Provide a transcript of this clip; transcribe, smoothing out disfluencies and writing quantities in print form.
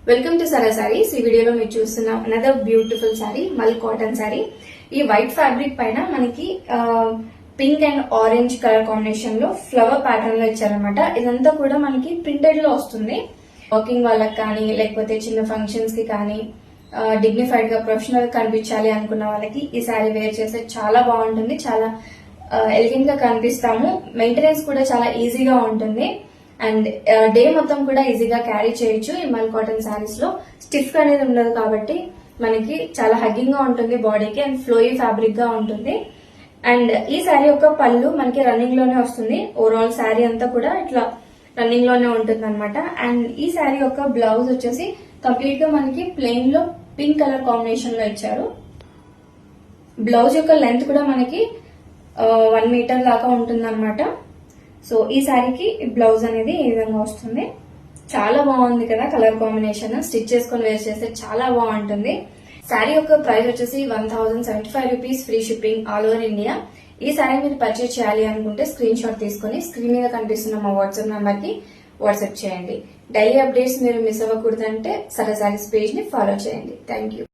Welcome to సరా సారీస్. ఈ వీడియోలో మీరు చూస్తున్న అనదర్ బ్యూటిఫుల్ సారీ, మల్ కాటన్ సారీ. ఈ వైట్ ఫ్యాబ్రిక్ పైన మనకి pink and orange colour combination లో ఫ్లవర్ ప్యాటర్న్ లో ఇచ్చారనమాట. ఇదంతా కూడా మనకి ప్రింటెడ్ లో వస్తుంది. వర్కింగ్ వాళ్ళకి కానీ, లేకపోతే చిన్న ఫంక్షన్స్ కి కానీ, డిగ్నిఫైడ్ గా ప్రొఫెషనల్ కనిపించాలి అనుకున్న వాళ్ళకి ఈ సారీ వేర్ చేస్తే చాలా బాగుంటుంది. చాలా ఎలిగెంట్ గా కనిపిస్తాము. మెయింటెనెన్స్ కూడా చాలా ఈజీగా ఉంటుంది. అండ్ డే మొత్తం కూడా ఈజీగా క్యారీ చేయొచ్చు. ఈ మల్ కాటన్ సారీస్ లో స్టిఫ్ అనేది ఉండదు కాబట్టి మనకి చాలా హగ్గింగ్ గా ఉంటుంది బాడీకి, అండ్ ఫ్లోయీ ఫ్యాబ్రిక్ గా ఉంటుంది. అండ్ ఈ శారీ యొక్క పళ్ళు మనకి రన్నింగ్ లోనే వస్తుంది. ఓవరాల్ శారీ అంతా కూడా ఇట్లా రన్నింగ్ లోనే ఉంటుంది అనమాట. అండ్ ఈ శారీ యొక్క బ్లౌజ్ వచ్చేసి కంప్లీట్ గా మనకి ప్లెయిన్ లో పింక్ కలర్ కాంబినేషన్ లో ఇచ్చారు. బ్లౌజ్ యొక్క లెంత్ కూడా మనకి 1 మీటర్ దాకా ఉంటుంది అనమాట. సో ఈ శారీకి బ్లౌజ్ అనేది ఈ విధంగా వస్తుంది. చాలా బాగుంది కదా కలర్ కాంబినేషన్. స్టిచ్ చేసుకొని వేర్ చేస్తే చాలా బాగుంటుంది. శారీ యొక్క ప్రైస్ వచ్చేసి 1075 rupees, free shipping all over India. ఈ శారీ మీరు పర్చేజ్ చేయాలి అనుకుంటే స్క్రీన్ షాట్ తీసుకుని స్క్రీన్ మీద కనిపిస్తున్న మా వాట్సాప్ నంబర్ కి వాట్సాప్ చేయండి. డైలీ అప్డేట్స్ మీరు మిస్ అవ్వకూడదంటే సరా సారీస్ పేజ్ ని ఫాలో చేయండి. Thank you.